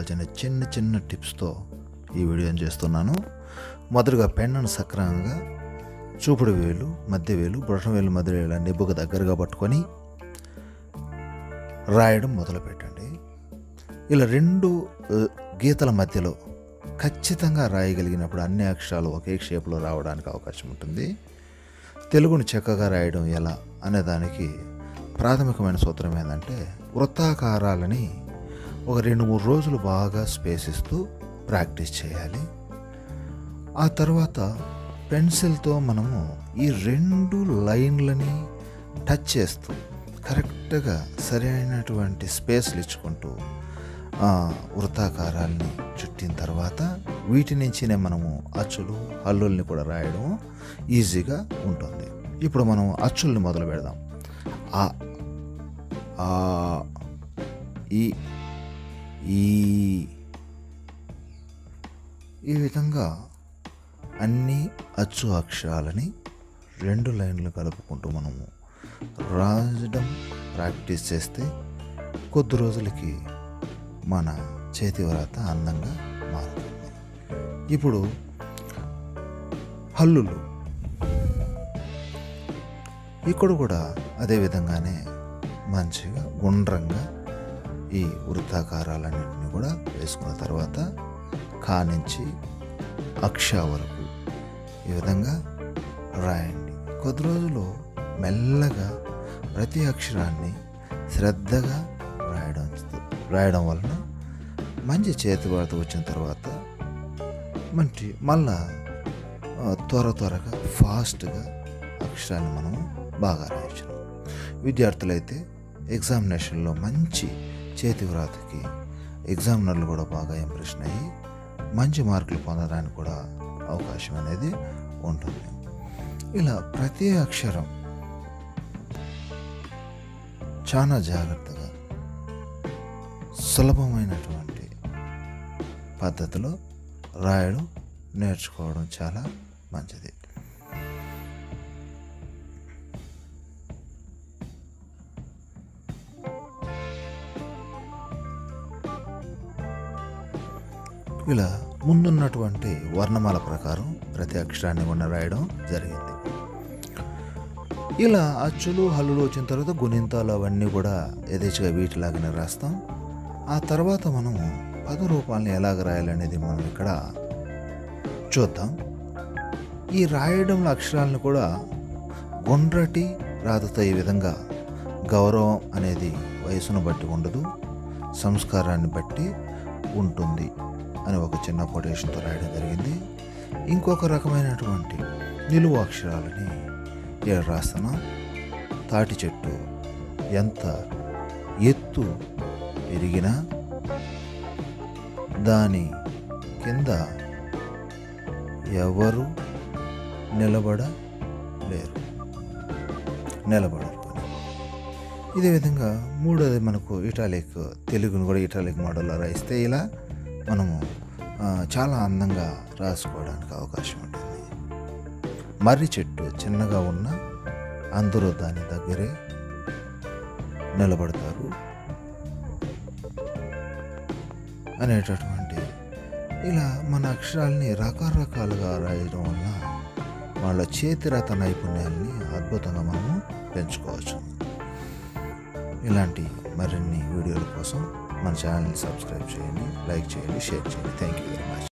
కావాల్సిన చిన్న చిన్న టిప్స్తో ఈ వీడియోని చేస్తున్నాను. మొదటగా పెన్నును సక్రమంగా చూపుడు వేలు, మధ్య వేలు, బొటన వేలు, మధ్య వేలు నిబ్బుకు దగ్గరగా పట్టుకొని రాయడం మొదలుపెట్టండి. ఇలా 2 గీతల మధ్యలో ఖచ్చితంగా రాయగలిగినప్పుడు అన్ని అక్షరాలు ఒకే షేప్లో రావడానికి అవకాశం ఉంటుంది. తెలుగును చక్కగా రాయడం ఎలా అనే దానికి ప్రాథమికమైన సూత్రం ఏంటంటే, వృత్తాకారాలని ఒక 2-3 రోజులు బాగా స్పేస్ ఇస్తూ ప్రాక్టీస్ చేయాలి. ఆ తర్వాత పెన్సిల్తో మనము ఈ 2 లైన్లని టచ్ చేస్తూ కరెక్ట్గా సరైనటువంటి స్పేస్లు ఇచ్చుకుంటూ వృత్తాకారాలని చుట్టిన తర్వాత వీటి నుంచినే మనము అచ్చులు, హల్లుల్ని కూడా రాయడం ఈజీగా ఉంటుంది. ఇప్పుడు మనం అచ్చుల్ని మొదలు పెడదాం. ఆ, ఈ విధంగా అన్ని అచ్చు అక్షరాలని 2 లైన్లు కలుపుకుంటూ మనము రాయడం ప్రాక్టీస్ చేస్తే కొద్ది రోజులకి మన చేతి వ్రాత అందంగా మారుతుంది. ఇప్పుడు హల్లులు, ఇక్కడ కూడా అదే విధంగానే మంచిగా గుండ్రంగా ఈ వృత్తాకారాలన్నింటినీ కూడా వేసుకున్న తర్వాత కా నుంచి అక్ష వరకు ఈ విధంగా రాయండి. కొద్ది రోజులు మెల్లగా ప్రతి అక్షరాన్ని శ్రద్ధగా రాయడం వలన మంచి చేతి వ్రాత వచ్చిన తర్వాత మళ్ళా త్వరగా ఫాస్ట్గా అక్షరాన్ని మనము బాగా రాయచ్చు. విద్యార్థులైతే ఎగ్జామినేషన్లో మంచి చేతి వ్రాతకి ఎగ్జామినర్లు కూడా బాగా ఇంప్రెషన్ అయ్యి మంచి మార్కులు పొందడానికి కూడా అవకాశం అనేది ఉంటుంది. ఇలా ప్రతి అక్షరం చాలా జాగ్రత్తగా సులభమైనటువంటి పద్ధతిలో రాయడం నేర్చుకోవడం చాలా మంచిది. ఇలా ముందున్నటువంటి వర్ణమాల ప్రకారం ప్రతి అక్షరాన్ని కూడా రాయడం జరిగింది. ఇలా అచ్చులు, హల్లులు వచ్చిన తర్వాత గుణింతాలు అవన్నీ కూడా యథేచ్ఛగా వీటిలాగానే రాస్తాం. ఆ తర్వాత మనము పద రూపాలని ఎలాగ రాయాలనేది మనం ఇక్కడ చూద్దాం. ఈ రాయడంలో అక్షరాలను కూడా గుండ్రటి రాతతో ఈ విధంగా గౌరవం అనేది వయసును బట్టి ఉండదు, సంస్కారాన్ని బట్టి ఉంటుంది అని ఒక చిన్న కొటేషన్తో రాయడం జరిగింది. ఇంకొక రకమైనటువంటి నిలువు అక్షరాలని ఇక్కడ రాస్తున్నాం. తాటి చెట్టు ఎంత ఎత్తు పెరిగినా దాని కింద ఎవరు నిలబడరు. ఇదే విధంగా మూడోది మనకు ఇటాలిక్, తెలుగును కూడా ఇటాలిక్ మోడల్లో రాయిస్తే ఇలా మనము చాలా అందంగా రాసుకోవడానికి అవకాశం ఉంటుంది. మర్రి చెట్టు చిన్నగా ఉన్న అందరూ దాని దగ్గరే నిలబడతారు అనేటటువంటి ఇలా మన అక్షరాల్ని రకరకాలుగా రాయడం వల్ల వాళ్ళ చేతిరాత నైపుణ్యాన్ని అద్భుతంగా మనము పెంచుకోవచ్చు. ఇలాంటి మరిన్ని వీడియోల కోసం మన ఛానల్ని సబ్స్క్రైబ్ చేయండి, లైక్ చేయండి, షేర్ చేయండి. Thank you very much.